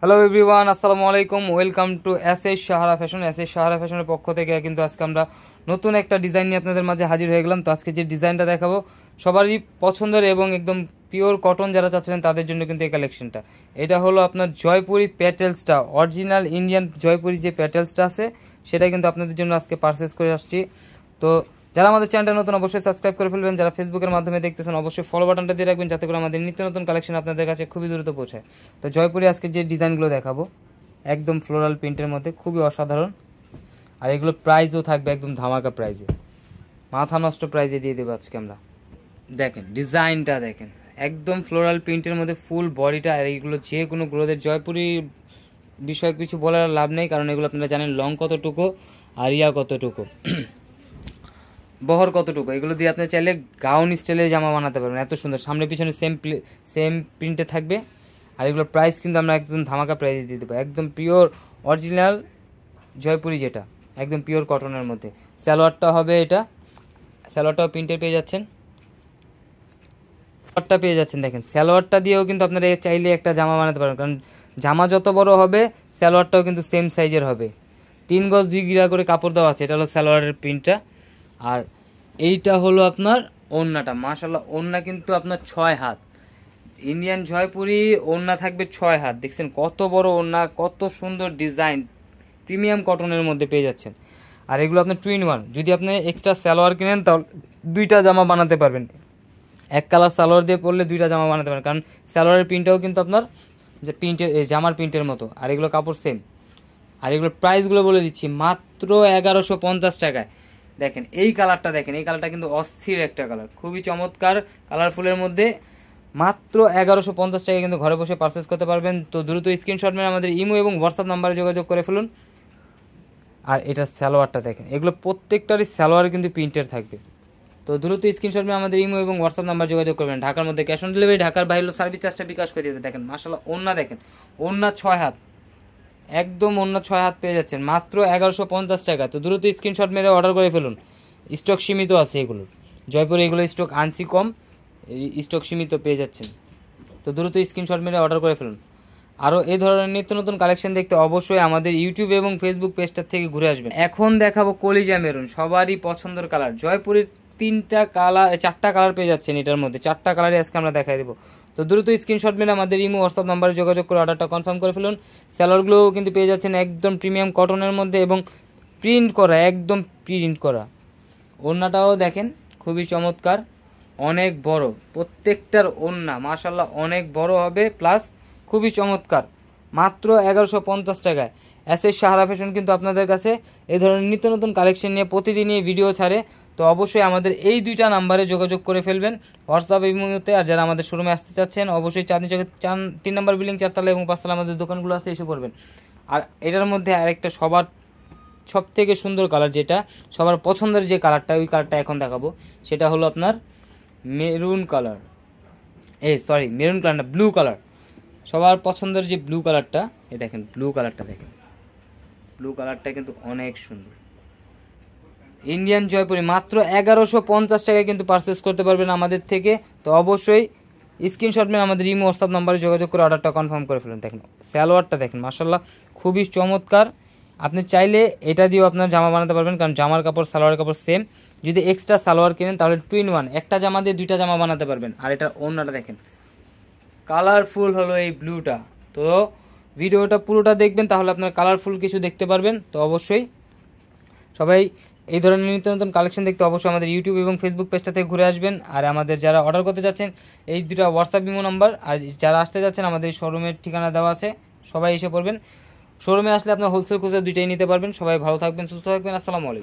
Hello everyone, আসসালামু আলাইকুম। Welcome to S Sahara fashion. Sahara ফ্যাশনের পক্ষ থেকে কিন্তু আজকে আমরা নতুন একটা ডিজাইন নিয়ে আপনাদের মাঝে হাজির হয়ে গেলাম। তো আজকে যে ডিজাইনটা দেখাবো সবারই পছন্দের এবং একদম পিওর কটন যারা চাচ্ছিলেন তাদের জন্য কিন্তু এই কালেকশনটা। এটা হলো আপনার জয়পুরি প্যাটেলসটা, অরিজিনাল ইন্ডিয়ান জয়পুরি যে প্যাটেলসটা আছে সেটা কিন্তু আপনাদের জন্য আজকে পারচেস করে আসছি। তো যারা আমাদের চ্যানেলটা নতুন অবশ্যই সাবস্ক্রাইব করে ফেলবেন, যারা ফেসবুকের মাধ্যমে দেখতেছেন অবশ্যই ফলো বাটনটা দিয়ে রাখবেন যাতে করে আমাদের নিত্য নতুন কালেকশন আপনাদের কাছে খুবই দ্রুত পৌঁছায়। তো জয়পুরে আজকে যে ডিজাইনগুলো দেখাবো একদম ফ্লোরাল প্রিন্টের মধ্যে খুবই অসাধারণ, আর এগুলো প্রাইসও থাকবে একদম ধামাকা প্রাইজে, মাথা নষ্ট প্রাইজে দিয়ে দেবো আজকে আমরা। দেখেন ডিজাইনটা দেখেন, একদম ফ্লোরাল প্রিন্টের মধ্যে ফুল বডিটা। আর এইগুলো যে কোনো গ্রোথের জয়পুরি বিষয়ে কিছু বলার লাভ নেই, কারণ এগুলো আপনারা জানেন লং কতটুকু আর ইয়া কতটুকু, বহর কতটুকু। এগুলো দিয়ে আপনি চাইলে গাউন স্টাইলে জামা বানাতে পারবেন, এত সুন্দর। সামনে পিছনে সেম প্রিন্টে থাকবে। আর এগুলোর প্রাইস কিন্তু আমরা একদম ধামাকা প্রাইসে দিয়ে দেবো, একদম পিওর অরিজিনাল জয়পুরি, যেটা একদম পিওর কটনের মধ্যে। সালোয়ারটা হবে এটা, সালোয়ারটাও প্রিন্টের পেয়ে যাচ্ছেন, সালোয়ারটা পেয়ে যাচ্ছেন। দেখেন সালোয়ারটা দিয়েও কিন্তু আপনারা চাইলে একটা জামা বানাতে পারবেন, কারণ জামা যত বড় হবে সালোয়ারটাও কিন্তু সেম সাইজের হবে। 3 গজ 2 গিরা করে কাপড় দেওয়া আছে। এটা হলো সালোয়ারের প্রিন্টটা। আর এইটা হলো আপনার ওড়নাটা। মাশাআল্লাহ, ওড়না কিন্তু আপনার 6 হাত ইন্ডিয়ান জয়পুরি ওড়না থাকবে 6 হাত। দেখছেন কত বড় ওড়না, কত সুন্দর ডিজাইন, প্রিমিয়াম কটনের মধ্যে পেয়ে যাচ্ছেন। আর এগুলো আপনার 2 in 1, যদি আপনি এক্সট্রা সালোয়ার কিনেন তাহলে 2টা জামা বানাতে পারবেন। এক কালার সালোয়ার দিয়ে পরলে 2টা জামা বানাতে পারেন, কারণ সালোয়ারের প্রিন্টটাও কিন্তু আপনার যে প্রিন্টের জামার প্রিন্টের মতো। আর এগুলো কাপড় সেম। আর এগুলোর প্রাইসগুলো বলে দিচ্ছি, মাত্র 1150 টাকায়। দেখেন এই কালারটা, দেখেন এই কালারটা কিন্তু অস্থির একটা কালার, খুবই চমৎকার কালারফুলের মধ্যে। মাত্র 1150 টাকায় কিন্তু ঘরে বসে পারচেস করতে পারবেন। তো দ্রুত স্ক্রিনশট মেরে আমাদের ইমো এবং হোয়াটসঅ্যাপ নাম্বারে যোগাযোগ করে ফেলুন। আর এটা সালোয়ারটা দেখেন, এগুলো প্রত্যেকটারই সালোয়ার কিন্তু প্রিন্টের থাকবে। তো দ্রুত স্ক্রিনশট মেরে আমাদের ইমো এবং হোয়াটসঅ্যাপ নাম্বার যোগাযোগ করবেন। ঢাকার মধ্যে ক্যাশ অন ডেলিভারি, ঢাকার বাইরে সার্ভিস চার্জটা বিকাশ করে দিতে। দেখেন মাশাআল্লাহ ওড়না, দেখেন ওড়না 6 হাত, একদম ওড়না 6 হাত পেয়ে যাচ্ছেন মাত্র 1150 টাকা। তো দ্রুত স্ক্রিনশট মেরে অর্ডার করে ফেলুন। স্টক সীমিত আছে এগুলো, জয়পুরে এগুলো স্টক আনছি কম, স্টক সীমিত পেয়ে যাচ্ছেন। তো দ্রুত স্ক্রিনশট মেরে অর্ডার করে ফেলুন। আরও এই ধরনের নিত্য নতুন কালেকশন দেখতে অবশ্যই আমাদের ইউটিউব এবং ফেসবুক পেজটার থেকে ঘুরে আসবেন। এখন দেখাবো কলিজা মেরুন, সবারই পছন্দের কালার। জয়পুরের 3টা কালার 4টা কালার পেয়ে যাচ্ছেন এটার মধ্যে, 4টা কালারই আজকে আমরা দেখাই দেবো। তো দ্রুত স্ক্রিনশট মেরে আমাদের ইমো হোয়াটসঅ্যাপ নাম্বারে যোগাযোগ করে অর্ডারটা কনফার্ম করে ফেলুন। স্যালোয়ারগুলোও কিন্তু পেয়ে যাচ্ছেন একদম প্রিমিয়াম কটনের মধ্যে এবং প্রিন্ট করা, একদম প্রিন্ট করা। ওড়নাটাও দেখেন খুবই চমৎকার, অনেক বড় প্রত্যেকটার ওড়না, মাশাআল্লাহ অনেক বড় হবে, প্লাস খুবই চমৎকার। মাত্র 1150 টাকায় সাহারা ফ্যাশন কিন্তু আপনাদের কাছে এই ধরনের নিত্য নতুন কালেকশন নিয়ে প্রতিদিনই ভিডিও ছাড়ে। তো অবশ্যই আমাদের এই 2টা নাম্বারে যোগাযোগ করে ফেলবেন, হোয়াটসঅ্যাপ ইমোতে। আর যারা আমাদের শোরুমে আসতে চাচ্ছেন অবশ্যই চাঁদনী চকের 3 নম্বর বিল্ডিং 4তলা এবং 5তলা আমাদের দোকানগুলো আছে, এসে করবেন। আর এটার মধ্যে আরেকটা সবার সব থেকে সুন্দর কালার, যেটা সবার পছন্দের যে কালারটা, ওই কালারটা এখন দেখাবো। সেটা হলো আপনার মেরুন কালার, মেরুন কালার না, ব্লু কালার। সবার পছন্দের যে ব্লু কালারটা, এই দেখেন ব্লু কালারটা, দেখেন ব্লু কালারটা কিন্তু অনেক সুন্দর। ইন্ডিয়ান জয়পুরি মাত্র 1150 টাকায় কিন্তু পারচেস করতে পারবেন আমাদের থেকে। তো অবশ্যই স্ক্রিনশট মেরে আমাদের ইমো হোয়াটসঅ্যাপ নাম্বারে যোগাযোগ করে অর্ডারটা কনফার্ম করে ফেলুন। দেখেন সালোয়ারটা দেখেন, মাশাআল্লাহ খুবই চমৎকার। আপনি চাইলে এটা দিয়েও আপনার জামা বানাতে পারবেন, কারণ জামার কাপড় সালোয়ারের কাপড় সেম। যদি এক্সট্রা সালোয়ার কেনেন তাহলে 2 in 1, একটা জামা দিয়ে 2টা জামা বানাতে পারবেন। আর এটা ওড়নাটা দেখেন কালারফুল হলো এই ব্লুটা। তো ভিডিওটা পুরোটা দেখবেন, তাহলে আপনার কালারফুল কিছু দেখতে পারবেন। তো অবশ্যই সবাই এই ধরনের নিত্য নতুন কালেকশন দেখতে অবশ্যই আমাদের ইউটিউব এবং ফেসবুক পেজটা থেকে ঘুরে আসবেন। আর আমাদের যারা অর্ডার করতে যাচ্ছেন এই 2টা হোয়াটসঅ্যাপ ইমো নাম্বার, আর যারা আসতে যাচ্ছেন আমাদের শোরুমের ঠিকানা দেওয়া আছে, সবাই এসে পড়বেন। শোরুমে আসলে আপনার হোলসেল খুচরা 2টাই নিতে পারবেন। সবাই ভালো থাকবেন, সুস্থ থাকবেন, আসসালামু আলাইকুম।